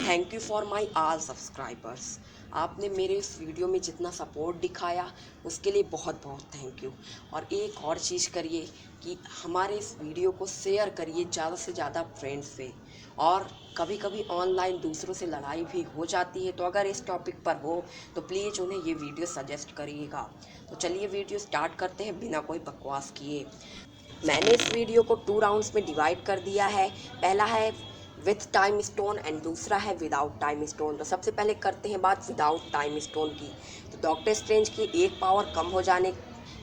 Thank you for my all subscribers. आपने मेरे इस वीडियो में जितना सपोर्ट दिखाया उसके लिए बहुत बहुत थैंक यू। और एक और चीज़ करिए कि हमारे इस वीडियो को शेयर करिए ज़्यादा से ज़्यादा फ्रेंड्स से। और कभी कभी ऑनलाइन दूसरों से लड़ाई भी हो जाती है, तो अगर इस टॉपिक पर हो तो प्लीज़ उन्हें ये वीडियो सजेस्ट करिएगा। तो चलिए वीडियो स्टार्ट करते हैं बिना कोई बकवास किए। मैंने इस वीडियो को 2 राउंड्स में डिवाइड कर दिया है। पहला है विथ टाइम स्टोन एंड दूसरा है विदाउट टाइम स्टोन। तो सबसे पहले करते हैं बात विदाउट टाइम स्टोन की। तो डॉक्टर स्ट्रेंज की एक पावर कम हो जाने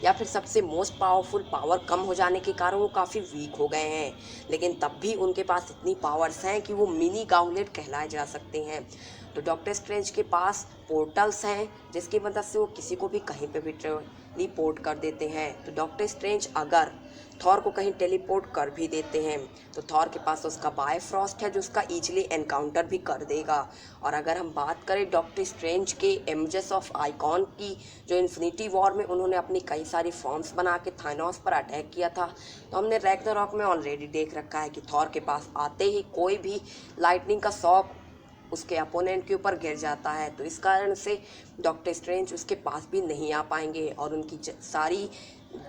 या फिर सबसे मोस्ट पावरफुल पावर कम हो जाने के कारण वो काफ़ी वीक हो गए हैं, लेकिन तब भी उनके पास इतनी पावर्स हैं कि वो मिनी गाउंटलेट कहलाए जा सकते हैं। तो डॉक्टर स्ट्रेंज के पास पोर्टल्स हैं जिसकी मदद से वो किसी को भी कहीं पे भी टेलीपोर्ट कर देते हैं। तो डॉक्टर स्ट्रेंज अगर थॉर को कहीं टेलीपोर्ट कर भी देते हैं तो थॉर के पास उसका बायफ्रॉस्ट है जो उसका ईजिली एनकाउंटर भी कर देगा। और अगर हम बात करें डॉक्टर स्ट्रेंज के इमेजेस ऑफ आइकॉन की, जो इन्फिनिटी वॉर में उन्होंने अपनी कई सारी फॉर्म्स बना के थानोस पर अटैक किया था, तो हमने रैग्नारॉक में ऑलरेडी देख रखा है कि थॉर के पास आते ही कोई भी लाइटनिंग का शॉक उसके अपोनेंट के ऊपर गिर जाता है। तो इस कारण से डॉक्टर स्ट्रेंज उसके पास भी नहीं आ पाएंगे और उनकी सारी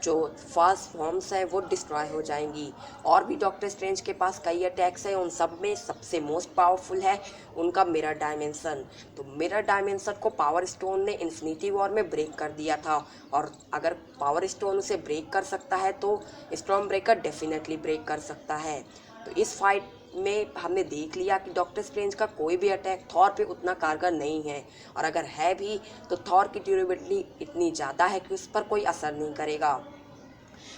जो फास्ट फॉर्म्स हैं वो डिस्ट्रॉय हो जाएंगी। और भी डॉक्टर स्ट्रेंज के पास कई अटैक्स हैं, उन सब में सबसे मोस्ट पावरफुल है उनका मिरर डायमेंशन। तो मिरर डायमेंशन को पावर स्टोन ने इन्फिनिटी वॉर में ब्रेक कर दिया था, और अगर पावर स्टोन उसे ब्रेक कर सकता है तो स्टॉर्म ब्रेकर डेफिनेटली ब्रेक कर सकता है। तो इस फाइट में हमने देख लिया कि डॉक्टर स्ट्रेंज का कोई भी अटैक थॉर पे उतना कारगर नहीं है, और अगर है भी तो थॉर की ड्यूरेबिलिटी इतनी ज़्यादा है कि उस पर कोई असर नहीं करेगा।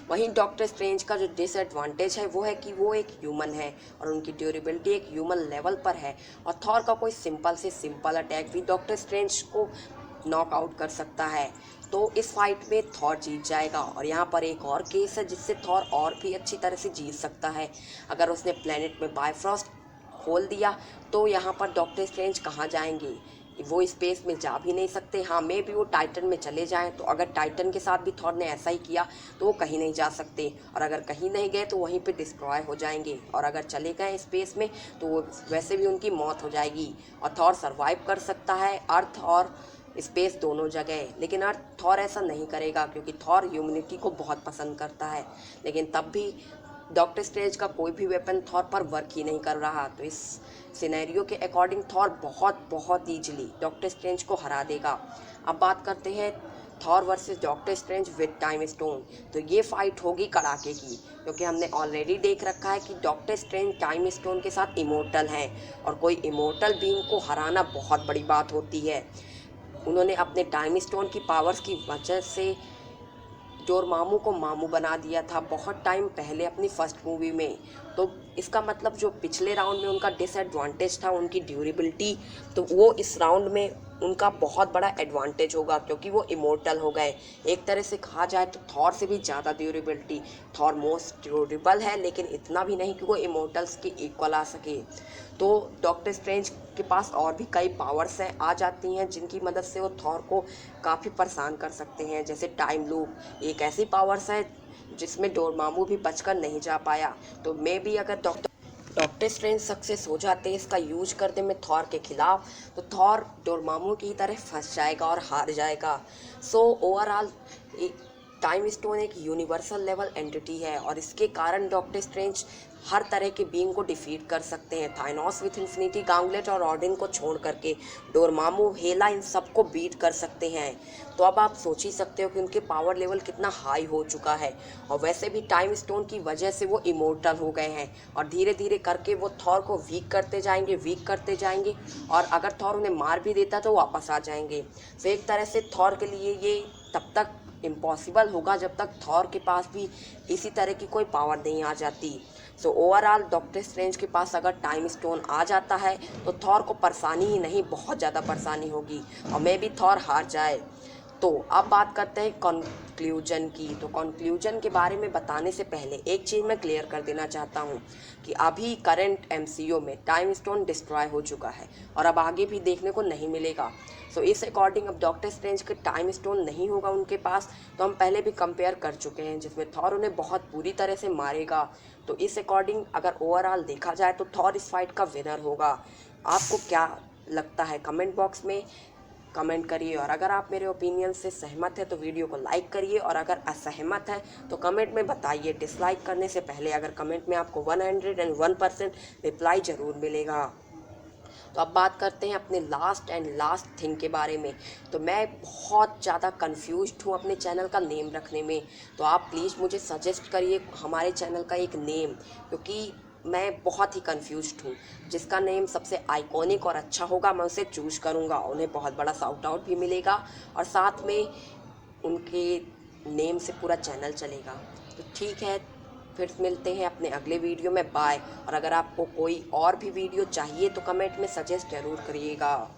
वहीं डॉक्टर स्ट्रेंज का जो डिसएडवांटेज है वो है कि वो एक ह्यूमन है और उनकी ड्यूरेबिलिटी एक ह्यूमन लेवल पर है, और थॉर का कोई सिंपल से सिंपल अटैक भी डॉक्टर स्ट्रेंज को नॉक आउट कर सकता है। तो इस फाइट में थॉर जीत जाएगा। और यहाँ पर एक और केस है जिससे थॉर और भी अच्छी तरह से जीत सकता है। अगर उसने प्लेनेट में बायफ्रॉस्ट खोल दिया तो यहाँ पर डॉक्टर स्ट्रेंज कहाँ जाएंगे? वो स्पेस में जा भी नहीं सकते। हाँ, मे भी वो टाइटन में चले जाएं, तो अगर टाइटन के साथ भी थॉर ने ऐसा ही किया तो वो कहीं नहीं जा सकते, और अगर कहीं नहीं गए तो वहीं पे डिस्ट्रॉय हो जाएंगे, और अगर चले गए स्पेस में तो वो वैसे भी उनकी मौत हो जाएगी। और थॉर सर्वाइव कर सकता है अर्थ और स्पेस दोनों जगह, लेकिन अर्थ थॉर ऐसा नहीं करेगा क्योंकि थॉर ह्यूमनिटी को बहुत पसंद करता है। लेकिन तब भी डॉक्टर स्ट्रेंज का कोई भी वेपन थॉर पर वर्क ही नहीं कर रहा। तो इस सिनेरियो के अकॉर्डिंग थॉर बहुत बहुत ईजिली डॉक्टर स्ट्रेंज को हरा देगा। अब बात करते हैं Thor versus doctor strange with time stone. तो ये फाइट होगी कड़ाके की, क्योंकि हमने ऑलरेडी देख रखा है कि डॉक्टर स्ट्रेंज टाइम स्टोन के साथ इमोर्टल हैं, और कोई इमोर्टल बीइंग को हराना बहुत बड़ी बात होती है। उन्होंने अपने टाइम स्टोन की पावर्स की वजह से डोरमामू को मामू बना दिया था बहुत टाइम पहले अपनी फर्स्ट मूवी में। तो इसका मतलब जो पिछले राउंड में उनका डिसएडवांटेज था उनकी ड्यूरेबिलिटी, तो वो इस राउंड में उनका बहुत बड़ा एडवांटेज होगा क्योंकि वो इमोर्टल हो गए। एक तरह से कहा जाए तो थॉर से भी ज़्यादा ड्यूरेबिलिटी। थॉर मोस्ट ड्यूरेबल है लेकिन इतना भी नहीं कि वो इमोर्टल्स के इक्वल आ सके। तो डॉक्टर स्ट्रेंज के पास और भी कई पावर्स हैं आ जाती हैं जिनकी मदद से वो थॉर को काफ़ी परेशान कर सकते हैं, जैसे टाइम लूप एक ऐसी पावर्स है जिसमें डोरमामू भी बचकर नहीं जा पाया। तो मे भी अगर डॉक्टर स्ट्रेंज सक्सेस हो जाते हैं इसका यूज करने में थॉर के खिलाफ, तो थॉर डोरमामू की तरह फंस जाएगा और हार जाएगा। सो ओवरऑल टाइम स्टोन एक यूनिवर्सल लेवल एंटिटी है, और इसके कारण डॉक्टर स्ट्रेंज हर तरह के बीइंग को डिफीट कर सकते हैं। थाइनोस विथ इन्फिनिटी गाउंटलेट और ऑर्डिन को छोड़ करके डोरमामू, हेला, इन सबको बीट कर सकते हैं। तो अब आप सोच ही सकते हो कि उनके पावर लेवल कितना हाई हो चुका है। और वैसे भी टाइम स्टोन की वजह से वो इमोर्टल हो गए हैं, और धीरे धीरे करके वो थॉर को वीक करते जाएंगे, वीक करते जाएंगे, और अगर थॉर उन्हें मार भी देता तो वापस आ जाएंगे। तो एक तरह से थॉर के लिए ये तब तक इम्पॉसिबल होगा जब तक थॉर के पास भी इसी तरह की कोई पावर नहीं आ जाती। सो ओवरऑल डॉक्टर स्ट्रेंज के पास अगर टाइम स्टोन आ जाता है तो थॉर को परेशानी ही नहीं, बहुत ज़्यादा परेशानी होगी, और मे भी थॉर हार जाए। तो अब बात करते हैं कंक्लूजन की। तो कंक्लूजन के बारे में बताने से पहले एक चीज़ मैं क्लियर कर देना चाहता हूँ कि अभी करंट एमसीयू में टाइम स्टोन डिस्ट्रॉय हो चुका है और अब आगे भी देखने को नहीं मिलेगा। सो इस अकॉर्डिंग अब डॉक्टर स्ट्रेंज के टाइम स्टोन नहीं होगा उनके पास। तो हम पहले भी कंपेयर कर चुके हैं जिसमें थॉर उन्हें बहुत बुरी तरह से मारेगा। तो इस अकॉर्डिंग अगर ओवरऑल देखा जाए तो थॉर इस फाइट का विनर होगा। आपको क्या लगता है कमेंट बॉक्स में कमेंट करिए। और अगर आप मेरे ओपिनियन से सहमत है तो वीडियो को लाइक करिए, और अगर असहमत है तो कमेंट में बताइए। डिसलाइक करने से पहले अगर कमेंट में आपको 101% रिप्लाई ज़रूर मिलेगा। तो अब बात करते हैं अपने लास्ट थिंग के बारे में। तो मैं बहुत ज़्यादा कंफ्यूज्ड हूँ अपने चैनल का नेम रखने में। तो आप प्लीज़ मुझे सजेस्ट करिए हमारे चैनल का एक नेम, क्योंकि मैं बहुत ही कंफ्यूज्ड हूँ। जिसका नेम सबसे आइकॉनिक और अच्छा होगा मैं उसे चूज़ करूँगा, उन्हें बहुत बड़ा शाउट आउट भी मिलेगा और साथ में उनके नेम से पूरा चैनल चलेगा। तो ठीक है, फिर मिलते हैं अपने अगले वीडियो में। बाय। और अगर आपको कोई और भी वीडियो चाहिए तो कमेंट में सजेस्ट ज़रूर करिएगा।